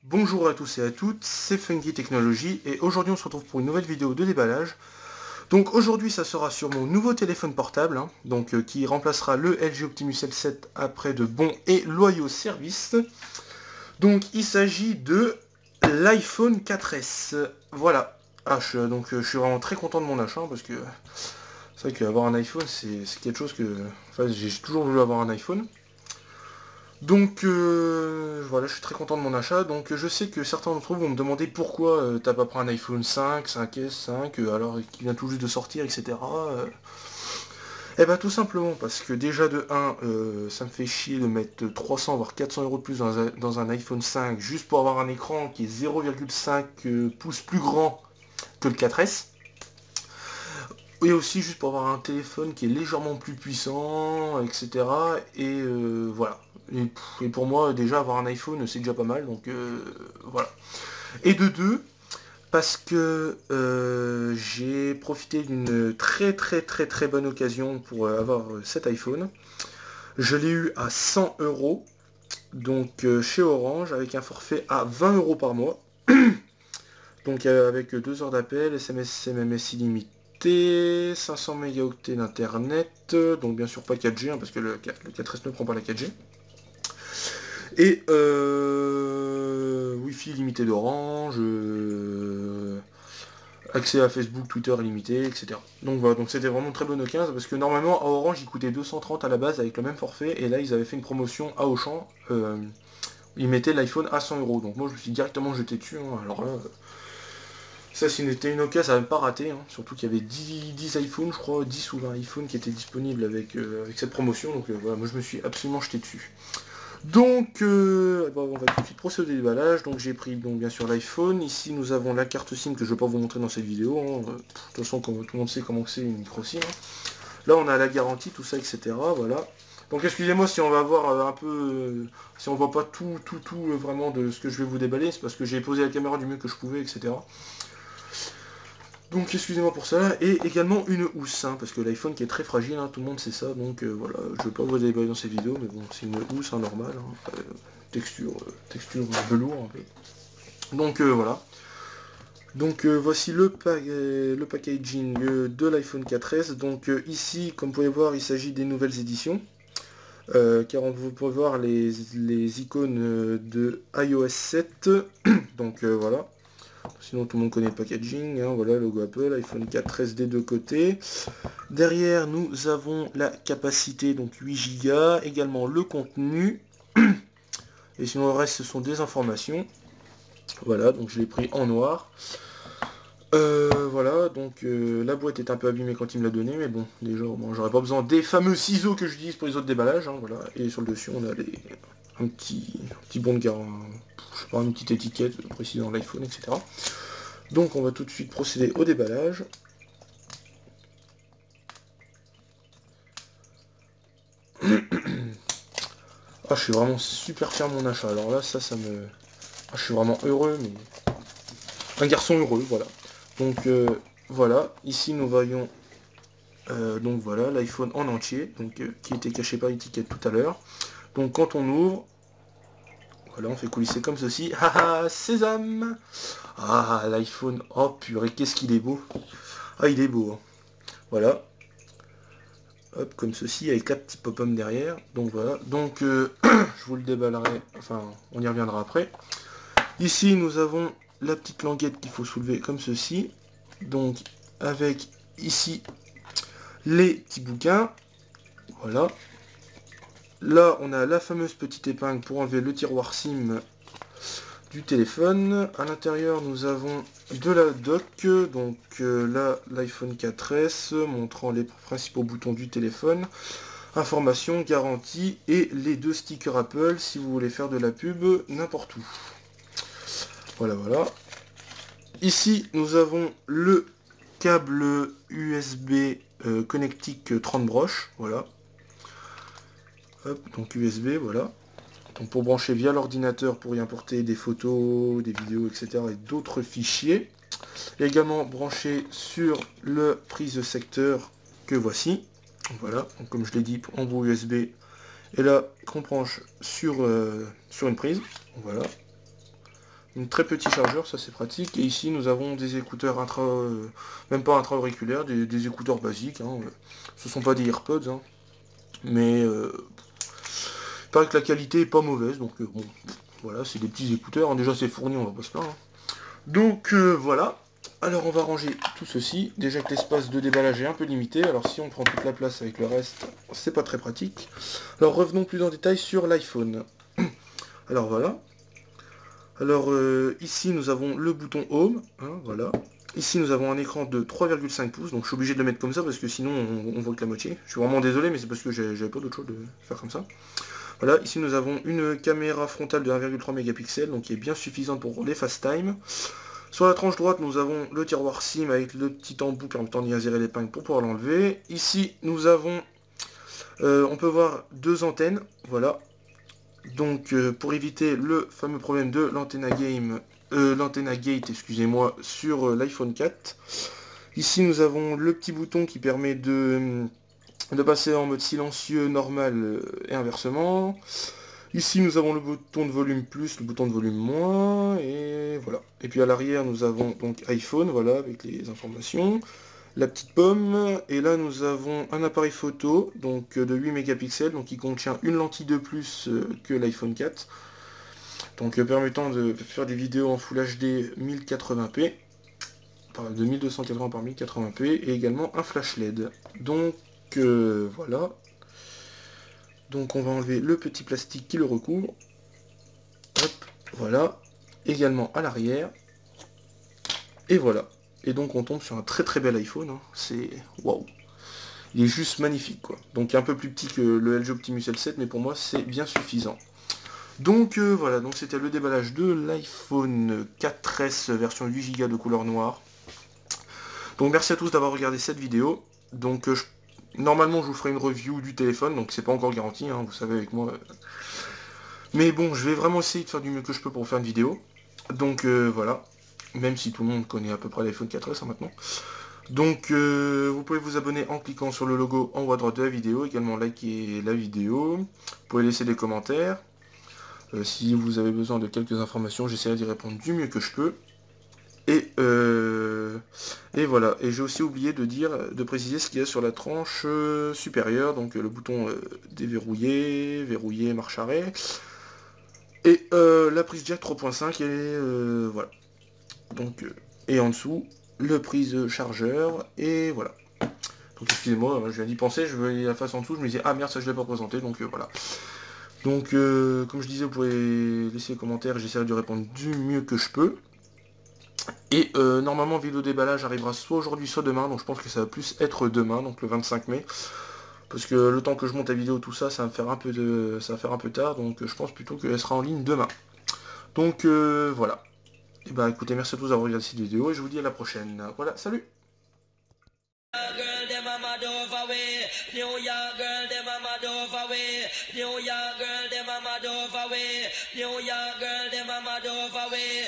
Bonjour à tous et à toutes, c'est Funky Technology et aujourd'hui on se retrouve pour une nouvelle vidéo de déballage. Donc aujourd'hui ça sera sur mon nouveau téléphone portable, qui remplacera le LG Optimus L7 après de bons et loyaux services. Donc il s'agit de l'iPhone 4S. Voilà. Je suis vraiment très content de mon achat parce que c'est vrai qu'avoir un iPhone c'est quelque chose que... Enfin j'ai toujours voulu avoir un iPhone. Donc voilà, je suis très content de mon achat. Donc je sais que certains d'entre vous vont me demander pourquoi t'as pas pris un iPhone 5, 5S, 5, alors qu'il vient tout juste de sortir, etc. Eh ben tout simplement parce que déjà de 1, ça me fait chier de mettre 300 voire 400 euros de plus dans un iPhone 5 juste pour avoir un écran qui est 0,5 pouces plus grand que le 4S. Et aussi juste pour avoir un téléphone qui est légèrement plus puissant, etc. Et voilà. Et pour moi, déjà, avoir un iPhone, c'est déjà pas mal. Donc voilà. Et de deux, parce que j'ai profité d'une très bonne occasion pour avoir cet iPhone. Je l'ai eu à 100 euros, donc chez Orange, avec un forfait à 20 euros par mois. Donc avec 2 heures d'appel, SMS, MMS illimité, 500 mégaoctets d'internet, donc bien sûr pas 4G, parce que le 4S ne prend pas la 4G. Et Wi-Fi illimité d'Orange, accès à Facebook, Twitter illimité, etc. Donc voilà, donc c'était vraiment une très bonne occasion, parce que normalement à Orange il coûtait 230 à la base avec le même forfait, et là ils avaient fait une promotion à Auchan, ils mettaient l'iPhone à 100 euros. Donc moi je me suis directement jeté dessus, alors là... Ça, c'était une occasion à ne pas rater, surtout qu'il y avait 10 iPhones, je crois, 10 ou 20 iPhones qui étaient disponibles avec cette promotion, donc voilà, moi je me suis absolument jeté dessus. Donc, on va tout de suite procéder au déballage. Donc j'ai pris donc bien sûr l'iPhone, ici nous avons la carte SIM que je ne vais pas vous montrer dans cette vidéo, de toute façon comme tout le monde sait comment c'est une micro SIM. Là on a la garantie, tout ça, etc. Voilà. Donc excusez-moi si on va voir un peu, si on voit pas tout vraiment de ce que je vais vous déballer, c'est parce que j'ai posé la caméra du mieux que je pouvais, etc. Donc excusez-moi pour ça, et également une housse, parce que l'iPhone qui est très fragile, tout le monde sait ça, donc voilà, je ne vais pas vous déballer dans cette vidéo, mais bon, c'est une housse, normale, texture velours, un peu. Donc voilà. Donc voici le packaging de l'iPhone 4S, donc ici, comme vous pouvez voir, il s'agit des nouvelles éditions, car on peut voir les icônes de iOS 7, donc voilà. Sinon tout le monde connaît le packaging, voilà, logo Apple, iPhone 4S des deux côtés. Derrière nous avons la capacité, donc 8 Go, également le contenu. Et sinon le reste ce sont des informations. Voilà, donc je l'ai pris en noir. Voilà, donc la boîte est un peu abîmée quand il me l'a donné, mais bon, déjà, bon, j'aurais pas besoin des fameux ciseaux que j'utilise pour les autres déballages, voilà. Et sur le dessus on a un petit bon de garant, je sais pas, une petite étiquette précisant l'iPhone, etc. Donc on va tout de suite procéder au déballage. Ah, je suis vraiment super fier de mon achat. Alors là, ça me... Ah, je suis vraiment heureux, mais... Un garçon heureux, voilà. Donc voilà, ici nous voyons donc voilà l'iPhone en entier, donc qui était caché par l'étiquette tout à l'heure. Donc quand on ouvre, voilà, on fait coulisser comme ceci. Haha, sésame. Ah, l'iPhone, oh purée, qu'est-ce qu'il est beau. Ah, il est beau, voilà. Hop, comme ceci, avec 4 petits pop-up derrière. Donc voilà, donc je vous le déballerai, enfin, on y reviendra après. Ici, nous avons la petite languette qu'il faut soulever comme ceci. Donc, avec ici les petits bouquins. Voilà. Là, on a la fameuse petite épingle pour enlever le tiroir SIM du téléphone. À l'intérieur, nous avons de la dock. Donc là, l'iPhone 4S montrant les principaux boutons du téléphone. Information, garantie et les 2 stickers Apple si vous voulez faire de la pub n'importe où. Voilà, voilà. Ici, nous avons le câble USB connectique 30 broches, voilà. Hop, donc USB, voilà. Donc pour brancher via l'ordinateur pour y importer des photos, des vidéos, etc. et d'autres fichiers. Et également branché sur le prise secteur que voici. Voilà, donc comme je l'ai dit, en bout USB. Et là, qu'on branche sur une prise. Voilà. Un très petit chargeur, ça c'est pratique. Et ici nous avons des écouteurs même pas intra-auriculaires, des écouteurs basiques. Hein. Ce sont pas des AirPods, hein. Mais il paraît que la qualité est pas mauvaise, donc bon, voilà, c'est des petits écouteurs. Hein. Déjà c'est fourni, on va pas se plaindre. Hein. Donc voilà. Alors on va ranger tout ceci. Déjà que l'espace de déballage est un peu limité, alors si on prend toute la place avec le reste, c'est pas très pratique. Alors revenons plus en détail sur l'iPhone. Alors voilà. Alors ici nous avons le bouton Home, hein, voilà. Ici nous avons un écran de 3,5 pouces, donc je suis obligé de le mettre comme ça parce que sinon on voit que la moitié. Je suis vraiment désolé, mais c'est parce que j'avais pas d'autre chose de faire comme ça. Voilà, ici nous avons une caméra frontale de 1,3 mégapixels, donc qui est bien suffisante pour les FaceTime. Sur la tranche droite, nous avons le tiroir SIM avec le petit embout permettant d'y insérer l'épingle pour pouvoir l'enlever. Ici nous avons, on peut voir deux antennes, voilà. Donc pour éviter le fameux problème de l'antenna gate, excusez-moi, sur l'iPhone 4. Ici nous avons le petit bouton qui permet de passer en mode silencieux normal et inversement. Ici nous avons le bouton de volume plus, le bouton de volume moins, et voilà. Et puis à l'arrière nous avons donc iPhone, voilà, avec les informations. La petite pomme, et là nous avons un appareil photo donc de 8 mégapixels, donc qui contient une lentille de plus que l'iPhone 4, donc permettant de faire des vidéos en Full HD 1080p, de 1280 par 1080p, et également un flash LED. Donc voilà. Donc on va enlever le petit plastique qui le recouvre. Hop, voilà. Également à l'arrière. Et voilà. Et donc on tombe sur un très très bel iPhone. Hein. C'est waouh. Il est juste magnifique quoi. Donc un peu plus petit que le LG Optimus L7, mais pour moi c'est bien suffisant. Donc voilà, donc c'était le déballage de l'iPhone 4S version 8 Go de couleur noire. Donc merci à tous d'avoir regardé cette vidéo. Donc normalement je vous ferai une review du téléphone, donc c'est pas encore garanti, hein, vous savez avec moi. Mais bon, je vais vraiment essayer de faire du mieux que je peux pour faire une vidéo. Donc voilà. Même si tout le monde connaît à peu près l'iPhone 4S hein, maintenant. Donc vous pouvez vous abonner en cliquant sur le logo en haut à droite de la vidéo, également liker la vidéo, vous pouvez laisser des commentaires, si vous avez besoin de quelques informations, j'essaierai d'y répondre du mieux que je peux, et voilà, et j'ai aussi oublié de préciser ce qu'il y a sur la tranche supérieure, donc le bouton déverrouiller, verrouiller, marche arrêt, et la prise jack 3.5, et voilà, donc, et en dessous, le prise chargeur, et voilà. Donc excusez-moi, je viens d'y penser, je voyais la face en dessous, je me disais, ah merde, ça je l'ai pas présenté, donc voilà. Donc comme je disais, vous pouvez laisser des commentaires, j'essaierai de répondre du mieux que je peux. Et normalement, vidéo déballage arrivera soit aujourd'hui, soit demain, donc je pense que ça va plus être demain, donc le 25 mai. Parce que le temps que je monte la vidéo, tout ça, ça va faire un peu tard, donc je pense plutôt qu'elle sera en ligne demain. Donc voilà. Et bah écoutez, merci à tous d'avoir regardé cette vidéo, et je vous dis à la prochaine. Voilà, salut! Girl, them a mad over way. New York girl, them a mad over way. New York girl, them a mad over way. New York girl, them a mad over way.